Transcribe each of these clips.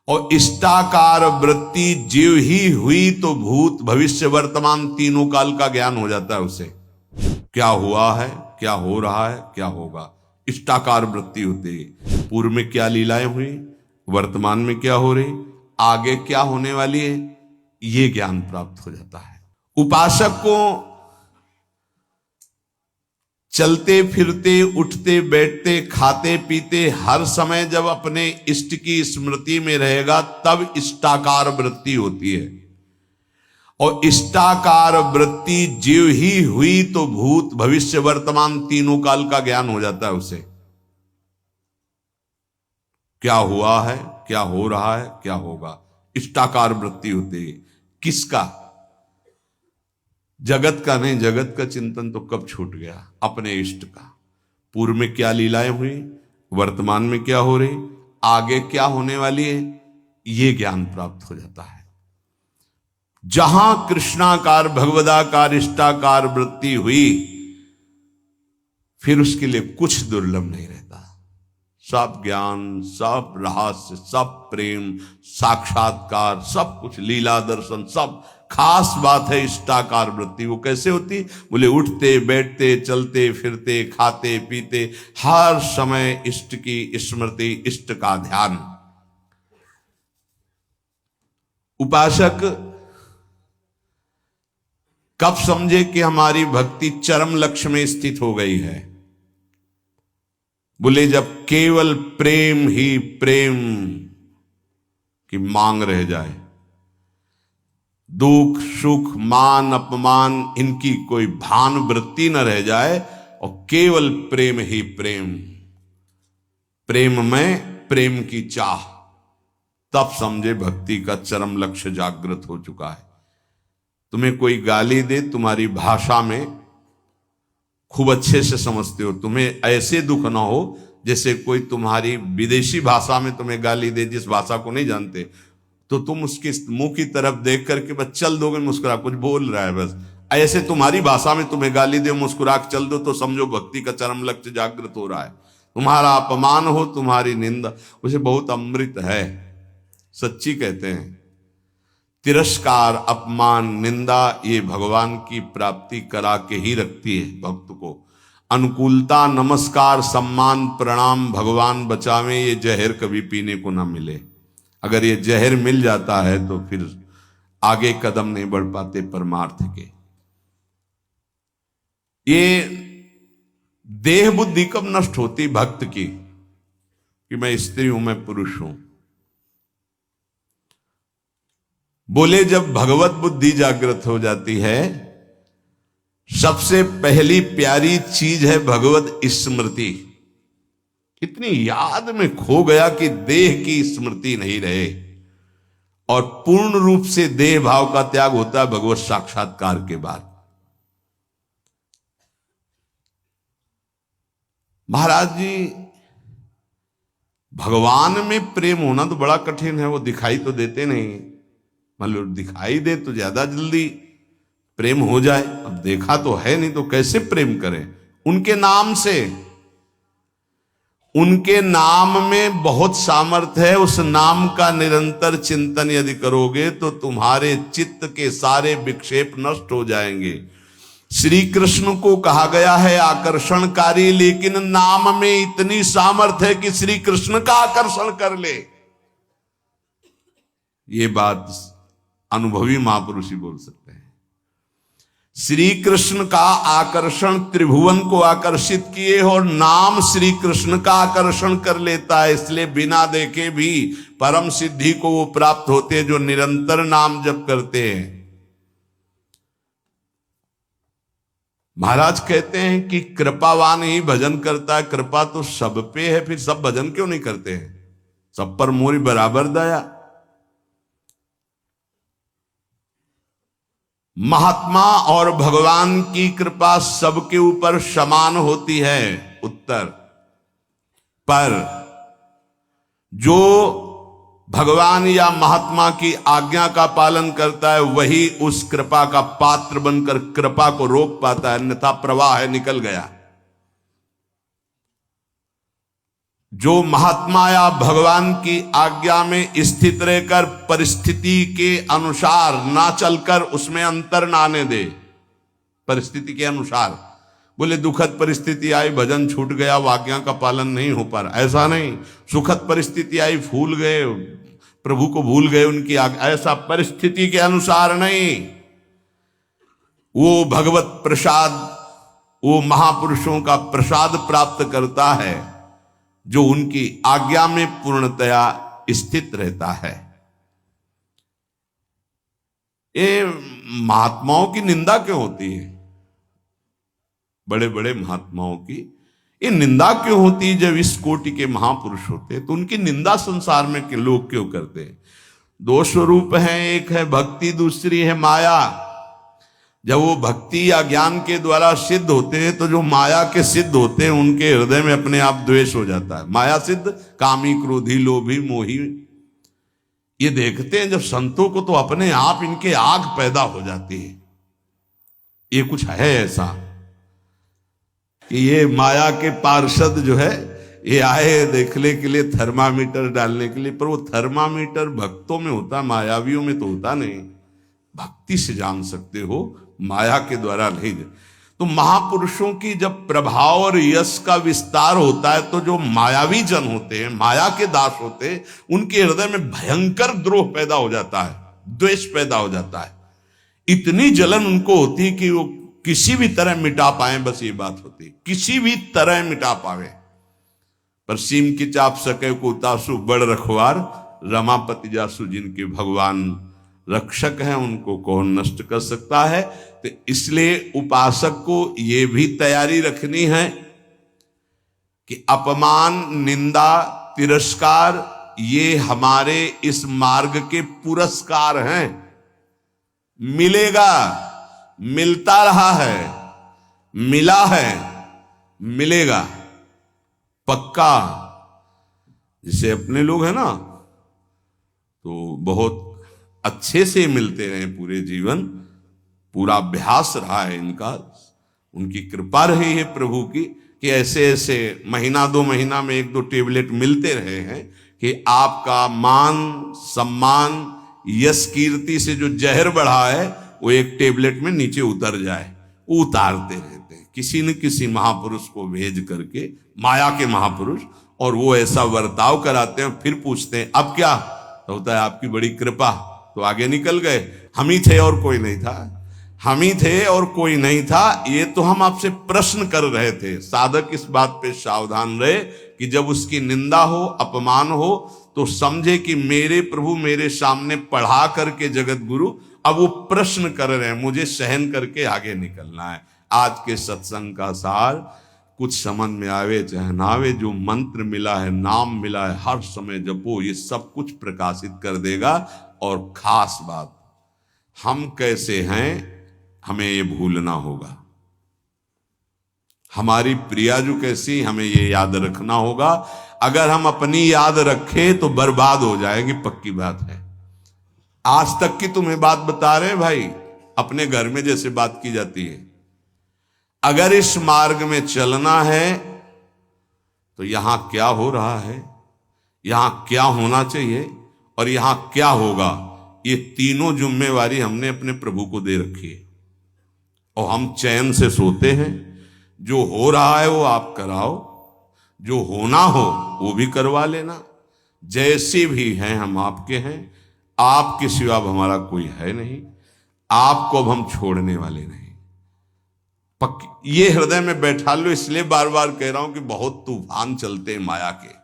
और इष्टाकार वृत्ति जीव ही हुई तो भूत भविष्य वर्तमान तीनों काल का ज्ञान हो जाता है उसे। क्या हुआ है, क्या हो रहा है, क्या होगा, इष्टाकार वृत्ति होती है। पूर्व में क्या लीलाएं हुई, वर्तमान में क्या हो रही, आगे क्या होने वाली है, ये ज्ञान प्राप्त हो जाता है। उपासक को चलते फिरते उठते बैठते खाते पीते हर समय जब अपने इष्ट की स्मृति में रहेगा तब इष्टाकार वृत्ति होती है। और इष्टाकार वृत्ति जीव ही हुई तो भूत भविष्य वर्तमान तीनों काल का ज्ञान हो जाता है उसे। क्या हुआ है, क्या हो रहा है, क्या होगा, इष्टाकार वृत्ति होती है। किसका? जगत का नहीं, जगत का चिंतन तो कब छूट गया, अपने इष्ट का। पूर्व में क्या लीलाएं हुई, वर्तमान में क्या हो रही, आगे क्या होने वाली है, ये ज्ञान प्राप्त हो जाता है। जहां कृष्णाकार भगवदाकार इष्टाकार वृत्ति हुई फिर उसके लिए कुछ दुर्लभ नहीं रहता। सब ज्ञान, सब रहस्य, सब प्रेम, साक्षात्कार, सब कुछ, लीला दर्शन, सब। खास बात है इष्टाकार वृत्ति। वो कैसे होती? बोले उठते बैठते चलते फिरते खाते पीते हर समय इष्ट की स्मृति, इष्ट का ध्यान। उपासक कब समझे कि हमारी भक्ति चरम लक्ष्य में स्थित हो गई है? बोले जब केवल प्रेम ही प्रेम की मांग रह जाए, दुख सुख मान अपमान इनकी कोई भान वृत्ति न रह जाए और केवल प्रेम ही प्रेम, प्रेम में प्रेम की चाह, तब समझे भक्ति का चरम लक्ष्य जागृत हो चुका है। तुम्हें कोई गाली दे, तुम्हारी भाषा में खूब अच्छे से समझते हो, तुम्हें ऐसे दुख ना हो जैसे कोई तुम्हारी विदेशी भाषा में तुम्हें गाली दे, जिस भाषा को नहीं जानते, तो तुम उसके मुंह की तरफ देख करके बस चल दोगे, मुस्कुरा, कुछ बोल रहा है बस, ऐसे तुम्हारी भाषा में तुम्हें गाली दे, मुस्कुरा के चल दो, तो समझो भक्ति का चरम लक्ष्य जागृत हो रहा है। तुम्हारा अपमान हो, तुम्हारी निंदा, उसे बहुत अमृत है, सच्ची कहते हैं। तिरस्कार, अपमान, निंदा ये भगवान की प्राप्ति करा के ही रखती है भक्त को। अनुकूलता, नमस्कार, सम्मान, प्रणाम, भगवान बचावे, ये जहर कभी पीने को ना मिले। अगर ये जहर मिल जाता है तो फिर आगे कदम नहीं बढ़ पाते परमार्थ के। ये देह बुद्धि कब नष्ट होती भक्त की कि मैं स्त्री हूं, मैं पुरुष हूं? बोले जब भगवत बुद्धि जागृत हो जाती है, सबसे पहली प्यारी चीज है भगवत स्मृति। इतनी याद में खो गया कि देह की स्मृति नहीं रहे, और पूर्ण रूप से देह भाव का त्याग होता है भगवत साक्षात्कार के बाद। महाराज जी, भगवान में प्रेम होना तो बड़ा कठिन है, वो दिखाई तो देते नहीं। मतलब दिखाई दे तो ज्यादा जल्दी प्रेम हो जाए, अब देखा तो है नहीं तो कैसे प्रेम करें? उनके नाम से, उनके नाम में बहुत सामर्थ्य है। उस नाम का निरंतर चिंतन यदि करोगे तो तुम्हारे चित्त के सारे विक्षेप नष्ट हो जाएंगे। श्री कृष्ण को कहा गया है आकर्षणकारी, लेकिन नाम में इतनी सामर्थ्य है कि श्री कृष्ण का आकर्षण कर ले। ये बात अनुभवी महापुरुष ही बोल सकते हैं। श्री कृष्ण का आकर्षण त्रिभुवन को आकर्षित किए, और नाम श्री कृष्ण का आकर्षण कर लेता है। इसलिए बिना देखे भी परम सिद्धि को वो प्राप्त होते हैं जो निरंतर नाम जप करते हैं। महाराज कहते हैं कि कृपावान ही भजन करता है। कृपा तो सब पे है, फिर सब भजन क्यों नहीं करते हैं? सब पर मोरी बराबर दया। महात्मा और भगवान की कृपा सबके ऊपर समान होती है। उत्तर, पर जो भगवान या महात्मा की आज्ञा का पालन करता है वही उस कृपा का पात्र बनकर कृपा को रोक पाता है, अन्यथा प्रवाह है, निकल गया। जो महात्मा या भगवान की आज्ञा में स्थित रहकर परिस्थिति के अनुसार ना चलकर उसमें अंतर ना आने दे, परिस्थिति के अनुसार। बोले दुखद परिस्थिति आई, भजन छूट गया, आज्ञा का पालन नहीं हो पा रहा, ऐसा नहीं। सुखद परिस्थिति आई, फूल गए, प्रभु को भूल गए उनकी आज्ञा, ऐसा परिस्थिति के अनुसार नहीं। वो भगवत प्रसाद, वो महापुरुषों का प्रसाद प्राप्त करता है जो उनकी आज्ञा में पूर्णतया स्थित रहता है। ये महात्माओं की निंदा क्यों होती है? बड़े बड़े महात्माओं की ये निंदा क्यों होती है? जब इस कोटि के महापुरुष होते हैं तो उनकी निंदा संसार में के लोग क्यों करते हैं? दो स्वरूप हैं, एक है भक्ति, दूसरी है माया। जब वो भक्ति या ज्ञान के द्वारा सिद्ध होते हैं तो जो माया के सिद्ध होते हैं उनके हृदय में अपने आप द्वेष हो जाता है। माया सिद्ध कामी, क्रोधी, लोभी, मोही, ये देखते हैं जब संतों को तो अपने आप इनके आग पैदा हो जाती है। ये कुछ है ऐसा कि ये माया के पार्षद जो है ये आए देखने के लिए, थर्मामीटर डालने के लिए, पर वो थर्मामीटर भक्तों में होता, मायावियों में तो होता नहीं। भक्ति से जान सकते हो, माया के द्वारा नहीं। तो महापुरुषों की जब प्रभाव और यश का विस्तार होता है तो जो मायावी जन होते हैं, माया के दास होते हैं, उनके हृदय में भयंकर द्रोह पैदा हो जाता है, द्वेष पैदा हो जाता है। इतनी जलन उनको होती है कि वो किसी भी तरह मिटा पाए, बस ये बात होती है, किसी भी तरह मिटा पावे। पर सीम की चाप सके को उतासु बड़ रखवार, रमापति जासु जिनके भगवान रक्षक हैं उनको कौन नष्ट कर सकता है। तो इसलिए उपासक को ये भी तैयारी रखनी है कि अपमान, निंदा, तिरस्कार ये हमारे इस मार्ग के पुरस्कार हैं। मिलेगा, मिलता रहा है, मिला है, मिलेगा पक्का। जैसे अपने लोग हैं ना तो बहुत अच्छे से मिलते रहे पूरे जीवन, पूरा अभ्यास रहा है इनका, उनकी कृपा रही है प्रभु की कि ऐसे ऐसे महीना 2 महीना में 1-2 टेबलेट मिलते रहे हैं कि आपका मान, सम्मान, यश, कीर्ति से जो जहर बढ़ा है वो एक टेबलेट में नीचे उतर जाए। वो उतारते रहते हैं किसी न किसी महापुरुष को भेज करके, माया के महापुरुष, और वो ऐसा वर्ताव कराते हैं। फिर पूछते हैं अब क्या? तो होता है आपकी बड़ी कृपा, तो आगे निकल गए। हम ही थे और कोई नहीं था, हम ही थे और कोई नहीं था। ये तो हम आपसे प्रश्न कर रहे थे। साधक इस बात पे सावधान रहे कि जब उसकी निंदा हो, अपमान हो, तो समझे कि मेरे प्रभु मेरे सामने पढ़ा करके जगत गुरु अब वो प्रश्न कर रहे हैं, मुझे सहन करके आगे निकलना है। आज के सत्संग का सार कुछ समझ में आवे चाहे ना आवे, जो मंत्र मिला है, नाम मिला है, हर समय जपो, ये सब कुछ प्रकाशित कर देगा। और खास बात, हम कैसे हैं हमें ये भूलना होगा। हमारी प्रियाजू कैसी हमें ये याद रखना होगा। अगर हम अपनी याद रखें तो बर्बाद हो जाएगी, पक्की बात है। आज तक की तुम्हें बात बता रहे भाई, अपने घर में जैसे बात की जाती है। अगर इस मार्ग में चलना है तो यहां क्या हो रहा है, यहां क्या होना चाहिए और यहां क्या होगा, ये तीनों जिम्मेवारी हमने अपने प्रभु को दे रखी है। और हम चैन से सोते हैं। जो हो रहा है वो आप कराओ, जो होना हो वो भी करवा लेना। जैसे भी हैं हम आपके हैं, आपके सिवा अब हमारा कोई है नहीं, आपको अब हम छोड़ने वाले नहीं। पक्की ये हृदय में बैठा लो। इसलिए बार बार कह रहा हूं कि बहुत तूफान चलते हैं माया के।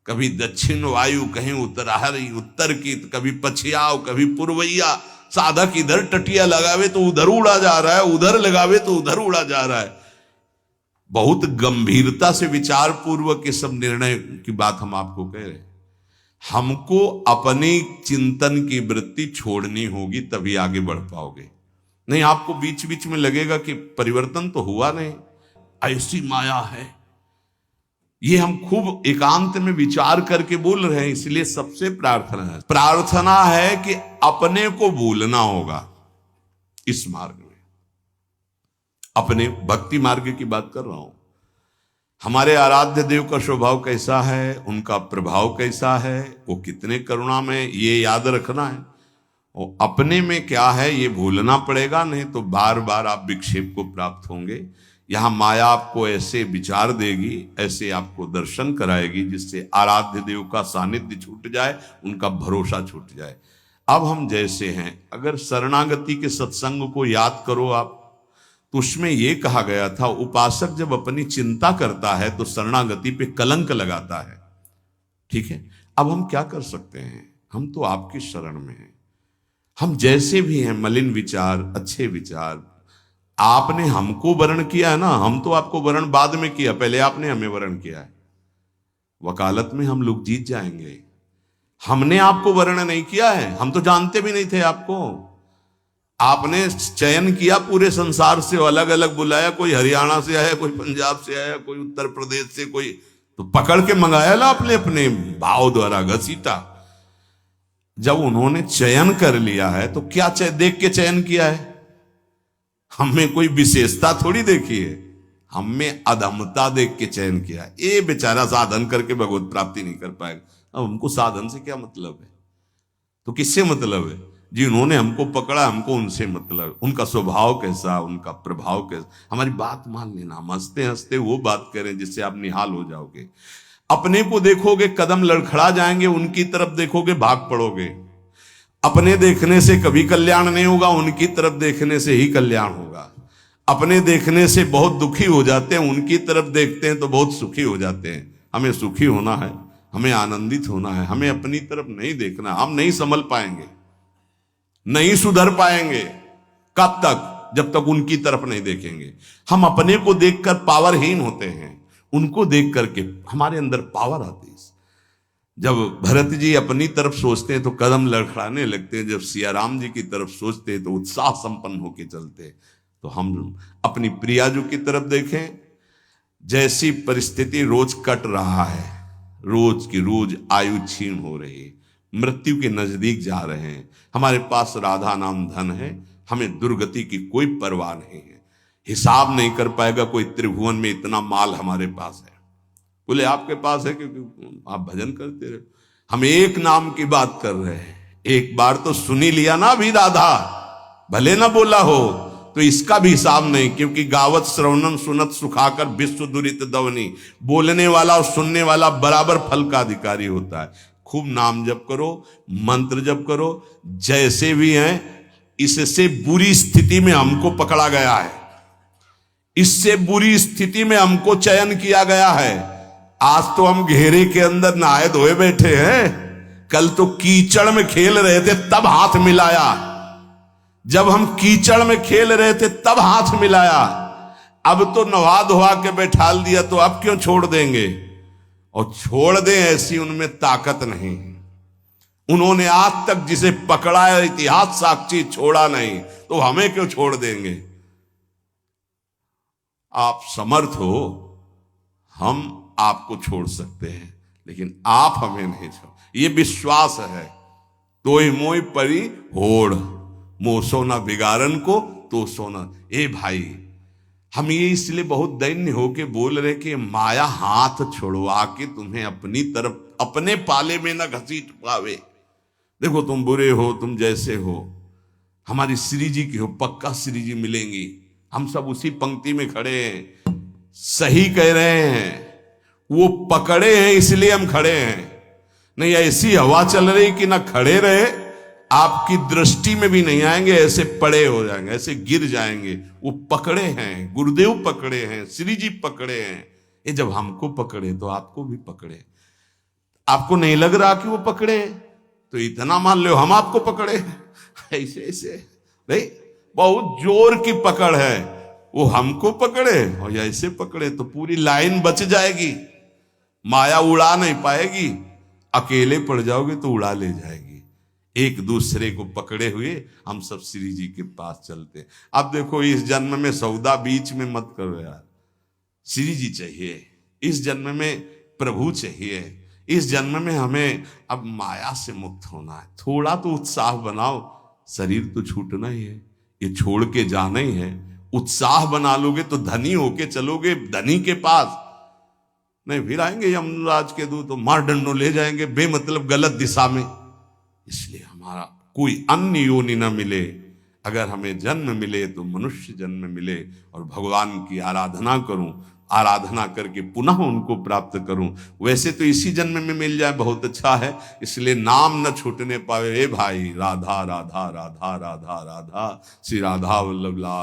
कभी दक्षिण वायु, कहीं उत्तर की, कभी पछियाव, कभी पूर्वैया। साधक इधर टटिया लगावे तो उधर उड़ा जा रहा है, उधर लगावे तो उधर उड़ा जा रहा है। बहुत गंभीरता से विचार पूर्वक ये सब निर्णय की बात हम आपको कह रहे हैं। हमको अपनी चिंतन की वृत्ति छोड़नी होगी, तभी आगे बढ़ पाओगे। नहीं, आपको बीच बीच में लगेगा कि परिवर्तन तो हुआ नहीं, ऐसी माया है। ये हम खूब एकांत में विचार करके बोल रहे हैं। इसलिए सबसे प्रार्थना है कि अपने को भूलना होगा इस मार्ग में। अपने भक्ति मार्ग की बात कर रहा हूं। हमारे आराध्य देव का स्वभाव कैसा है, उनका प्रभाव कैसा है, वो कितने करुणा में, ये याद रखना है। और अपने में क्या है ये भूलना पड़ेगा, नहीं तो बार बार आप विक्षेप को प्राप्त होंगे। यहाँ माया आपको ऐसे विचार देगी, ऐसे आपको दर्शन कराएगी जिससे आराध्य देव का सानिध्य छूट जाए, उनका भरोसा छूट जाए। अब हम जैसे हैं, अगर शरणागति के सत्संग को याद करो आप, तो उसमें यह कहा गया था उपासक जब अपनी चिंता करता है तो शरणागति पे कलंक लगाता है। ठीक है, अब हम क्या कर सकते हैं, हम तो आपकी शरण में हैं। हम जैसे भी हैं, मलिन विचार, अच्छे विचार, आपने हमको वर्ण किया है ना, हम तो आपको वर्ण बाद में किया, पहले आपने हमें वर्ण किया है। वकालत में हम लोग जीत जाएंगे। हमने आपको वर्ण नहीं किया है, हम तो जानते भी नहीं थे आपको। आपने चयन किया पूरे संसार से, अलग अलग बुलाया, कोई हरियाणा से आया, कोई पंजाब से आया, कोई उत्तर प्रदेश से, कोई तो पकड़ के मंगाया ला आपने अपने भाव द्वारा घसीटा। जब उन्होंने चयन कर लिया है तो क्या देख के चयन किया है, हमें कोई विशेषता थोड़ी देखी है, हमें अधमता देख के चयन किया। ये बेचारा साधन करके भगवत प्राप्ति नहीं कर पाएगा। अब हमको साधन से क्या मतलब है, तो किससे मतलब है? जिन्होंने हमको पकड़ा, हमको उनसे मतलब, उनका स्वभाव कैसा, उनका प्रभाव कैसा। हमारी बात मान लेना, हम हंसते हंसते वो बात करें जिससे आप निहाल हो जाओगे। अपने को देखोगे कदम लड़खड़ा जाएंगे, उनकी तरफ देखोगे भाग पड़ोगे। अपने देखने से कभी कल्याण नहीं होगा, उनकी तरफ देखने से ही कल्याण होगा। अपने देखने से बहुत दुखी हो जाते हैं, उनकी तरफ देखते हैं तो बहुत सुखी हो जाते हैं। हमें सुखी होना है, हमें आनंदित होना है, हमें अपनी तरफ नहीं देखना। हम नहीं संभल पाएंगे, नहीं सुधर पाएंगे। कब तक? जब तक उनकी तरफ नहीं देखेंगे। हम अपने को देखकर पावरहीन होते हैं, उनको देख करके हमारे अंदर पावर आती है। जब भरत जी अपनी तरफ सोचते हैं तो कदम लड़खड़ाने लगते हैं, जब सियाराम जी की तरफ सोचते हैं तो उत्साह संपन्न होकर चलते हैं। तो हम अपनी प्रियाजू की तरफ देखें, जैसी परिस्थिति रोज कट रहा है, रोज की रोज आयु क्षीण हो रही है, मृत्यु के नजदीक जा रहे हैं। हमारे पास राधा नाम धन है, हमें दुर्गति की कोई परवाह नहीं है। हिसाब नहीं कर पाएगा कोई त्रिभुवन में इतना माल हमारे पास है। बोले आपके पास है क्योंकि आप भजन करते रहे। हम एक नाम की बात कर रहे हैं, एक बार तो सुनी लिया ना अभी राधा, भले ना बोला हो तो इसका भी हिसाब नहीं, क्योंकि गावत श्रवणन सुनत सुखाकर विश्व दुरित दवनी। बोलने वाला और सुनने वाला बराबर फल का अधिकारी होता है। खूब नाम जप करो, मंत्र जप करो, जैसे भी हैं। इससे बुरी स्थिति में हमको पकड़ा गया है, इससे बुरी स्थिति में हमको चयन किया गया है। आज तो हम घेरे के अंदर नहाए धोए बैठे हैं, कल तो कीचड़ में खेल रहे थे तब हाथ मिलाया। जब हम कीचड़ में खेल रहे थे तब हाथ मिलाया, अब तो नहा धोआ के बैठाल दिया, तो अब क्यों छोड़ देंगे? और छोड़ दें ऐसी उनमें ताकत नहीं। उन्होंने आज तक जिसे पकड़ा है इतिहास साक्षी छोड़ा नहीं, तो हमें क्यों छोड़ देंगे? आप समर्थ हो, हम आपको छोड़ सकते हैं, लेकिन आप हमें नहीं छोड़। ये विश्वास है। तोय मोय परी होड़, मोह सोना बिगाड़न को तो सोना। ए भाई, हम ये इसलिए बहुत दैन्य होके बोल रहे कि माया हाथ छुड़वा के तुम्हें अपनी तरफ, अपने पाले में न घसीट पावे। देखो तुम बुरे हो, तुम जैसे हो, हमारी श्री जी की हो, पक्का श्री जी मिलेंगी। हम सब उसी पंक्ति में खड़े हैं। सही कह रहे हैं, वो पकड़े हैं इसलिए हम खड़े हैं। नहीं ऐसी हवा चल रही कि ना खड़े रहे, आपकी दृष्टि में भी नहीं आएंगे, ऐसे पड़े हो जाएंगे, ऐसे गिर जाएंगे। वो पकड़े हैं, गुरुदेव पकड़े हैं, श्री जी पकड़े हैं। ये जब हमको पकड़े तो आपको भी पकड़े। आपको नहीं लग रहा कि वो पकड़े, तो इतना मान लो हम आपको पकड़े। ऐसे ऐसे नहीं, बहुत जोर की पकड़ है। वो हमको पकड़े और ऐसे पकड़े तो पूरी लाइन बच जाएगी, माया उड़ा नहीं पाएगी। अकेले पड़ जाओगे तो उड़ा ले जाएगी। एक दूसरे को पकड़े हुए हम सब श्री जी के पास चलते। अब देखो, इस जन्म में सौदा बीच में मत करो यार। श्री जी चाहिए, इस जन्म में प्रभु चाहिए, इस जन्म में हमें अब माया से मुक्त होना है। थोड़ा तो उत्साह बनाओ, शरीर तो छूटना ही है, ये छोड़ के जाना ही है। उत्साह बना लोगे तो धनी होके चलोगे धनी के पास। नहीं फिर आएंगे यमराज के दूत तो मार डंडो ले जाएंगे बेमतलब गलत दिशा में। इसलिए हमारा कोई अन्य योनि न मिले, अगर हमें जन्म मिले तो मनुष्य जन्म मिले और भगवान की आराधना करूं, आराधना करके पुनः उनको प्राप्त करूं। वैसे तो इसी जन्म में मिल जाए बहुत अच्छा है, इसलिए नाम न छूटने पावे। ए भाई राधा राधा राधा राधा राधा, श्री राधा वल्लभ लाल।